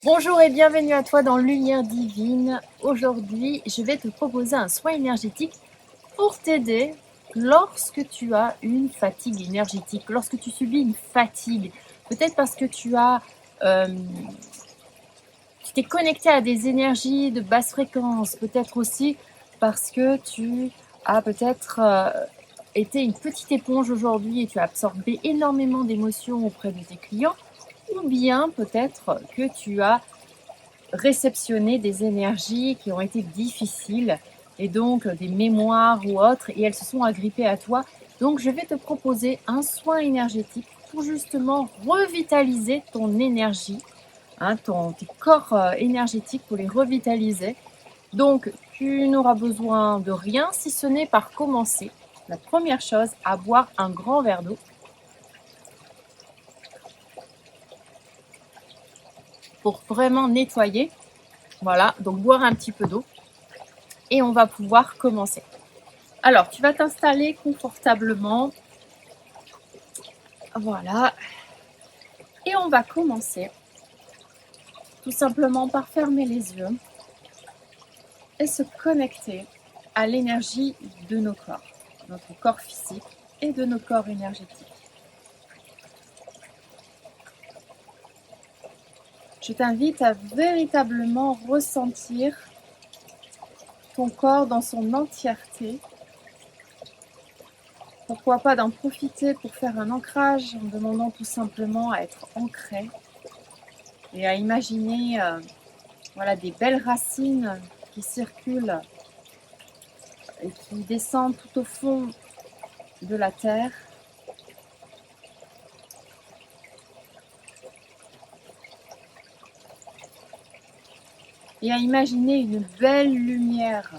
Bonjour et bienvenue à toi dans Lumière Divine. Aujourd'hui, je vais te proposer un soin énergétique pour t'aider lorsque tu as une fatigue énergétique, lorsque tu subis une fatigue. Peut-être parce que tu t'es connecté à des énergies de basse fréquence, peut-être aussi parce que tu as peut-être été une petite éponge aujourd'hui et tu as absorbé énormément d'émotions auprès de tes clients, ou bien peut-être que tu as réceptionner des énergies qui ont été difficiles et donc des mémoires ou autres, et elles se sont agrippées à toi. Donc je vais te proposer un soin énergétique pour justement revitaliser ton énergie, tes corps énergétiques, pour les revitaliser. Donc tu n'auras besoin de rien si ce n'est par commencer. La première chose, à boire un grand verre d'eau pour vraiment nettoyer. Voilà, donc boire un petit peu d'eau et on va pouvoir commencer. Alors, tu vas t'installer confortablement. Voilà. Et on va commencer tout simplement par fermer les yeux et se connecter à l'énergie de nos corps, notre corps physique et de nos corps énergétiques. Je t'invite à véritablement ressentir ton corps dans son entièreté. Pourquoi pas d'en profiter pour faire un ancrage en demandant tout simplement à être ancré et à imaginer des belles racines qui circulent et qui descendent tout au fond de la terre. Et à imaginer une belle lumière,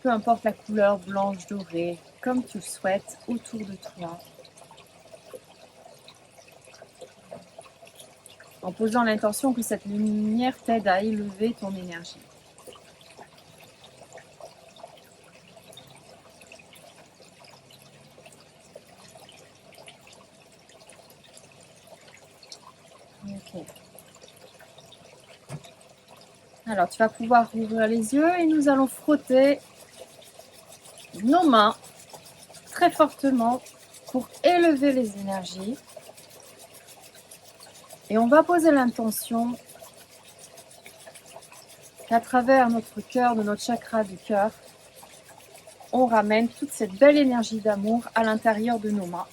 peu importe la couleur, blanche, dorée, comme tu le souhaites, autour de toi. En posant l'intention que cette lumière t'aide à élever ton énergie. Ok. Alors tu vas pouvoir ouvrir les yeux et nous allons frotter nos mains très fortement pour élever les énergies. Et on va poser l'intention qu'à travers notre cœur, de notre chakra du cœur, on ramène toute cette belle énergie d'amour à l'intérieur de nos mains.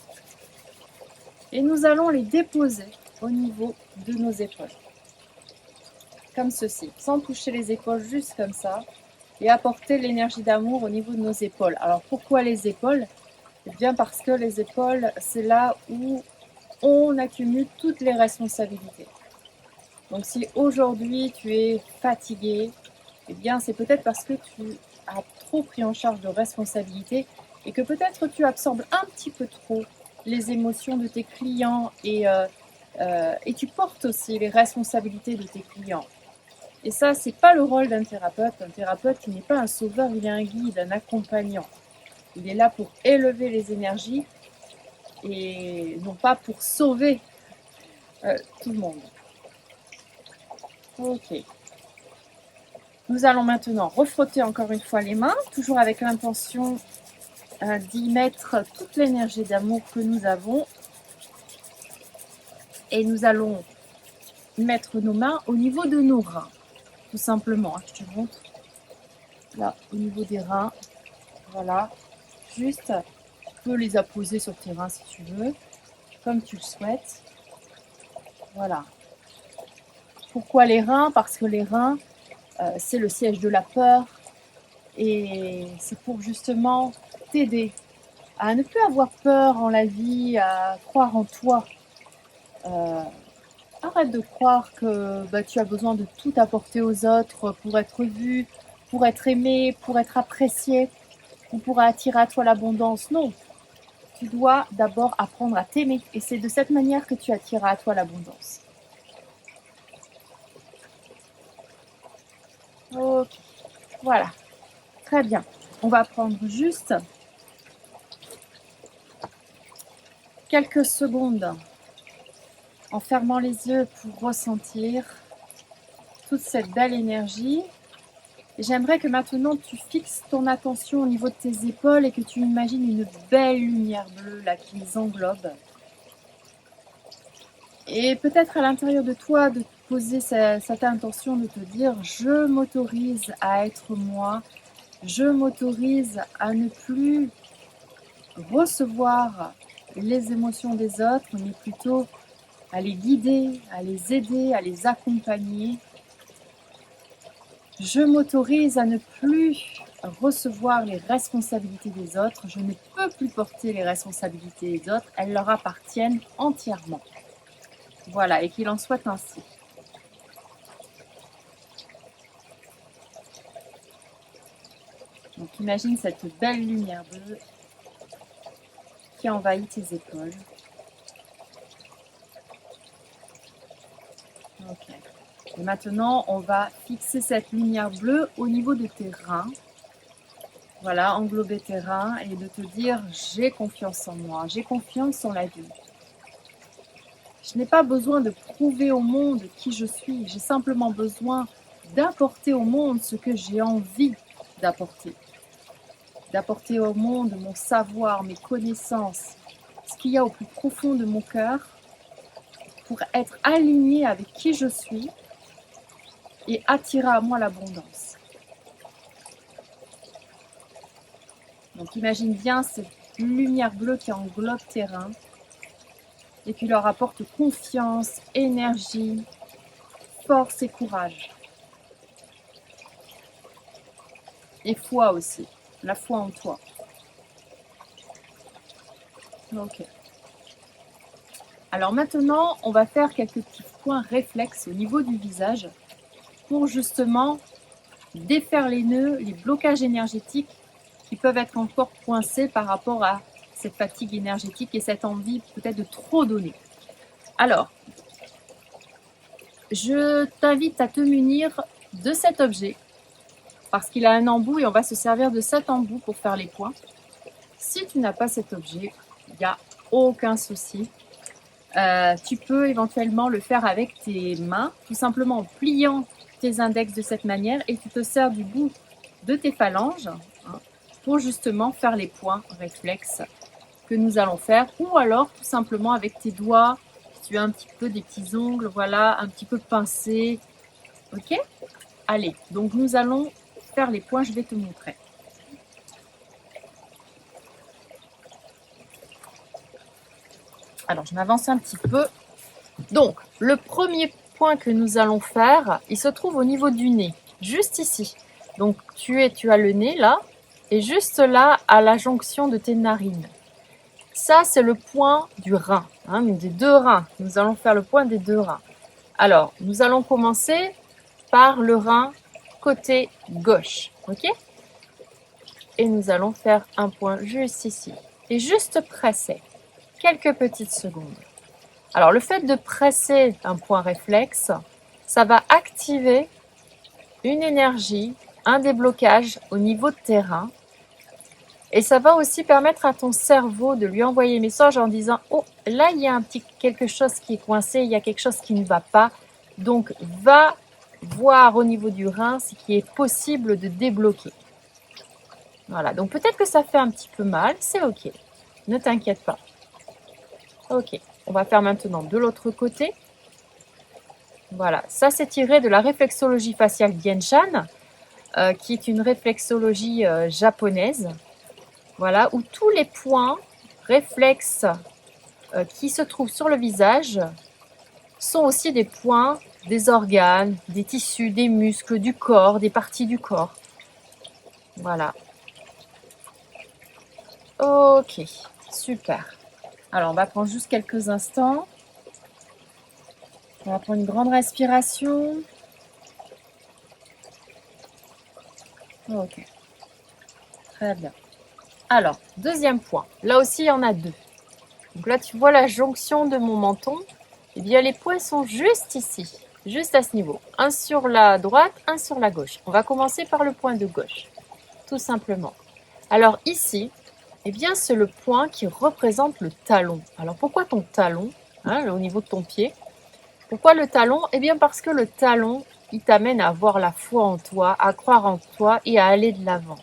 Et nous allons les déposer au niveau de nos épaules. Comme ceci, sans toucher les épaules, juste comme ça. Et apporter l'énergie d'amour au niveau de nos épaules. Alors pourquoi les épaules ? Eh bien parce que les épaules, c'est là où on accumule toutes les responsabilités. Donc si aujourd'hui tu es fatigué, eh bien c'est peut-être parce que tu as trop pris en charge de responsabilités et que peut-être tu absorbes un petit peu trop les émotions de tes clients et tu portes aussi les responsabilités de tes clients. Et ça, c'est pas le rôle d'un thérapeute. Un thérapeute, il n'est pas un sauveur, il est un guide, un accompagnant. Il est là pour élever les énergies et non pas pour sauver tout le monde. Ok. Nous allons maintenant refrotter encore une fois les mains, toujours avec l'intention d'y mettre toute l'énergie d'amour que nous avons. Et nous allons mettre nos mains au niveau de nos reins, tout simplement. Je te montre. Là, au niveau des reins. Voilà. Juste, tu peux les apposer sur tes reins si tu veux, comme tu le souhaites. Voilà. Pourquoi les reins ? Parce que les reins, c'est le siège de la peur. Et c'est pour justement t'aider à ne plus avoir peur en la vie, à croire en toi. Arrête de croire que tu as besoin de tout apporter aux autres pour être vu, pour être aimé, pour être apprécié, ou pour attirer à toi l'abondance. Non, tu dois d'abord apprendre à t'aimer. Et c'est de cette manière que tu attireras à toi l'abondance. Ok, voilà, très bien. On va prendre juste quelques secondes en fermant les yeux pour ressentir toute cette belle énergie. Et j'aimerais que maintenant tu fixes ton attention au niveau de tes épaules et que tu imagines une belle lumière bleue là qui les englobe. Et peut-être à l'intérieur de toi de poser cette intention de te dire je m'autorise à être moi, je m'autorise à ne plus recevoir les émotions des autres, mais plutôt à les guider, à les aider, à les accompagner. Je m'autorise à ne plus recevoir les responsabilités des autres. Je ne peux plus porter les responsabilités des autres. Elles leur appartiennent entièrement. Voilà, et qu'il en soit ainsi. Donc imagine cette belle lumière bleue qui envahit tes épaules. Ok. Et maintenant, on va fixer cette lumière bleue au niveau de tes reins. Voilà, englober tes reins et de te dire j'ai confiance en moi, j'ai confiance en la vie. Je n'ai pas besoin de prouver au monde qui je suis, j'ai simplement besoin d'apporter au monde ce que j'ai envie d'apporter. D'apporter au monde mon savoir, mes connaissances, ce qu'il y a au plus profond de mon cœur pour être aligné avec qui je suis et attirer à moi l'abondance. Donc imagine bien cette lumière bleue qui englobe tes reins et qui leur apporte confiance, énergie, force et courage. Et foi aussi, la foi en toi. Ok. Alors maintenant, on va faire quelques petits points réflexes au niveau du visage pour justement défaire les nœuds, les blocages énergétiques qui peuvent être encore coincés par rapport à cette fatigue énergétique et cette envie peut-être de trop donner. Alors, je t'invite à te munir de cet objet parce qu'il a un embout et on va se servir de cet embout pour faire les points. Si tu n'as pas cet objet, il n'y a aucun souci. Tu peux éventuellement le faire avec tes mains, tout simplement en pliant tes index de cette manière et tu te sers du bout de tes phalanges pour justement faire les points réflexes que nous allons faire, ou alors tout simplement avec tes doigts, si tu as un petit peu des petits ongles, voilà, un petit peu pincés. Ok? Allez, donc nous allons faire les points, je vais te montrer. Alors, je m'avance un petit peu. Donc, le premier point que nous allons faire, il se trouve au niveau du nez, juste ici. Donc, tu as le nez là, et juste là, à la jonction de tes narines. Ça, c'est le point du rein, des deux reins. Nous allons faire le point des deux reins. Alors, nous allons commencer par le rein côté gauche, ok? Et nous allons faire un point juste ici. Et juste presser, quelques petites secondes. Alors, le fait de presser un point réflexe, ça va activer une énergie, un déblocage au niveau de tes reins. Et ça va aussi permettre à ton cerveau de lui envoyer un message en disant « Oh, là, il y a quelque chose qui est coincé, il y a quelque chose qui ne va pas. Donc, va voir au niveau du rein ce qui est possible de débloquer. » Voilà, donc peut-être que ça fait un petit peu mal, c'est ok. Ne t'inquiète pas. Ok, on va faire maintenant de l'autre côté. Voilà, ça c'est tiré de la réflexologie faciale Bienshan, qui est une réflexologie japonaise. Voilà, où tous les points réflexes qui se trouvent sur le visage sont aussi des points des organes, des tissus, des muscles, du corps, des parties du corps. Voilà. Ok, super. Alors, on va prendre juste quelques instants. On va prendre une grande respiration. Ok, très bien. Alors, deuxième point. Là aussi, il y en a deux. Donc là, tu vois la jonction de mon menton. Eh bien, les points sont juste ici, juste à ce niveau. Un sur la droite, un sur la gauche. On va commencer par le point de gauche, tout simplement. Alors ici, eh bien, c'est le point qui représente le talon. Alors, pourquoi ton talon, au niveau de ton pied? Pourquoi le talon? Eh bien parce que le talon, il t'amène à avoir la foi en toi, à croire en toi et à aller de l'avant.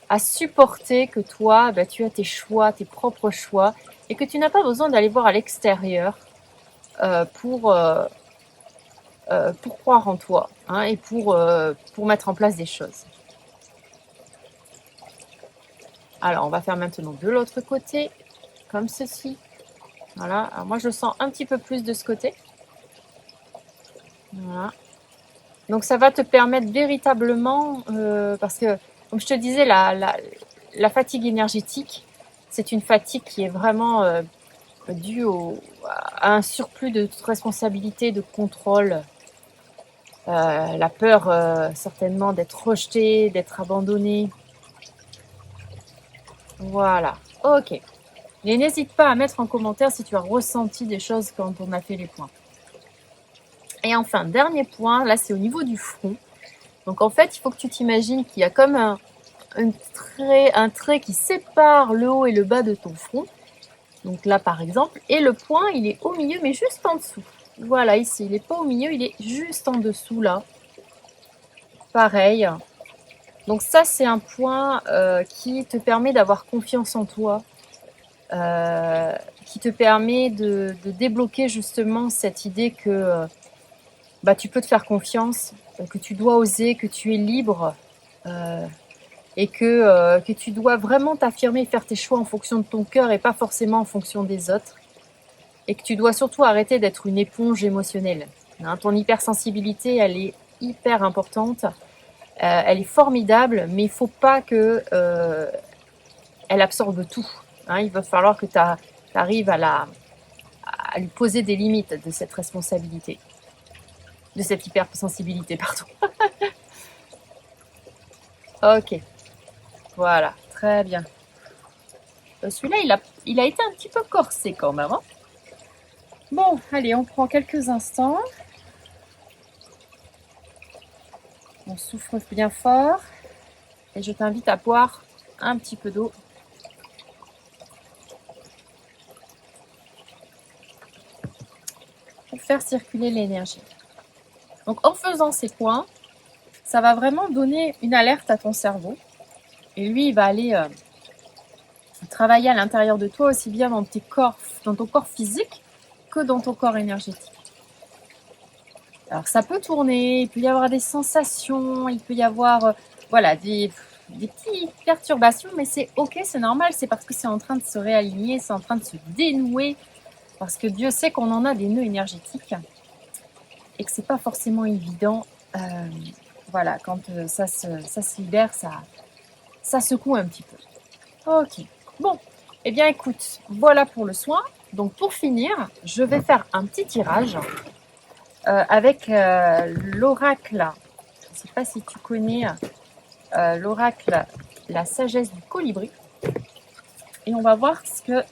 À supporter que toi, tu as tes choix, tes propres choix, et que tu n'as pas besoin d'aller voir à l'extérieur euh, pour, euh, pour croire en toi, hein, et pour mettre en place des choses. Alors, on va faire maintenant de l'autre côté, comme ceci. Voilà. Alors, moi, je le sens un petit peu plus de ce côté. Voilà. Donc, ça va te permettre véritablement, parce que, comme je te disais, la fatigue énergétique, c'est une fatigue qui est vraiment due à un surplus de responsabilité, de contrôle, la peur certainement d'être rejeté, d'être abandonné. Voilà, ok. Et n'hésite pas à mettre en commentaire si tu as ressenti des choses quand on a fait les points. Et enfin, dernier point, là c'est au niveau du front. Donc en fait, il faut que tu t'imagines qu'il y a comme un trait qui sépare le haut et le bas de ton front. Donc là par exemple, et le point il est au milieu mais juste en dessous. Voilà, ici, il n'est pas au milieu, il est juste en dessous là. Pareil. Donc ça c'est un point qui te permet d'avoir confiance en toi. Qui te permet de débloquer justement cette idée que tu peux te faire confiance, que tu dois oser, que tu es libre et que tu dois vraiment t'affirmer, faire tes choix en fonction de ton cœur et pas forcément en fonction des autres. Et que tu dois surtout arrêter d'être une éponge émotionnelle. Hein, ton hypersensibilité, elle est hyper importante, elle est formidable, mais il ne faut pas que elle absorbe tout. Hein, il va falloir que tu arrives à lui poser des limites de cette responsabilité, de cette hypersensibilité, pardon. Ok, voilà, très bien. Celui-là, il a été un petit peu corsé quand même. Hein. Bon, allez, on prend quelques instants. On souffle bien fort. Et je t'invite à boire un petit peu d'eau. Pour faire circuler l'énergie. Donc en faisant ces points, ça va vraiment donner une alerte à ton cerveau. Et lui, il va aller travailler à l'intérieur de toi, aussi bien dans ton corps physique que dans ton corps énergétique. Alors ça peut tourner, il peut y avoir des sensations, il peut y avoir des petites perturbations, mais c'est ok, c'est normal, c'est parce que c'est en train de se réaligner, c'est en train de se dénouer, parce que Dieu sait qu'on en a des nœuds énergétiques et que c'est pas forcément évident. Quand ça se libère, ça secoue un petit peu. Ok, bon, eh bien écoute, voilà pour le soin. Donc pour finir, je vais faire un petit tirage avec l'oracle. Je ne sais pas si tu connais l'oracle La sagesse du colibri. Et on va voir ce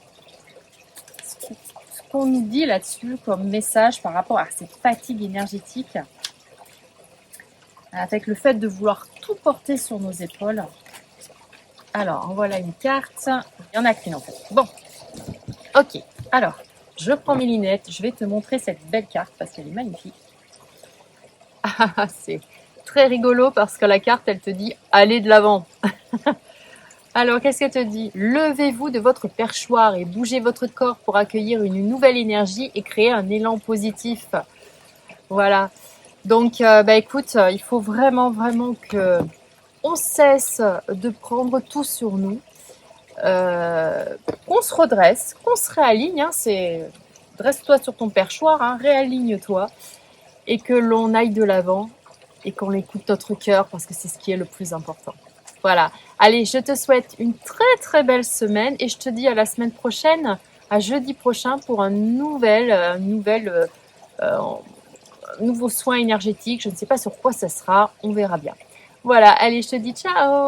qu'on nous dit là-dessus comme message par rapport à cette fatigue énergétique, avec le fait de vouloir tout porter sur nos épaules. Alors, en voilà une carte. Il y en a qu'une en fait. Bon, ok. Alors, je prends mes lunettes. Je vais te montrer cette belle carte parce qu'elle est magnifique. Ah, c'est très rigolo parce que la carte, elle te dit « Allez de l'avant ». Alors, qu'est-ce qu'elle te dit? Levez-vous de votre perchoir et bougez votre corps pour accueillir une nouvelle énergie et créer un élan positif. Voilà. Donc, écoute, il faut vraiment, vraiment que on cesse de prendre tout sur nous, qu'on se redresse, qu'on se réaligne. Hein, dresse-toi sur ton perchoir, hein, réaligne-toi, et que l'on aille de l'avant et qu'on écoute notre cœur parce que c'est ce qui est le plus important. Voilà. Allez, je te souhaite une très très belle semaine et je te dis à la semaine prochaine, à jeudi prochain pour un nouveau soin énergétique. Je ne sais pas sur quoi ça sera, on verra bien. Voilà, allez, je te dis ciao!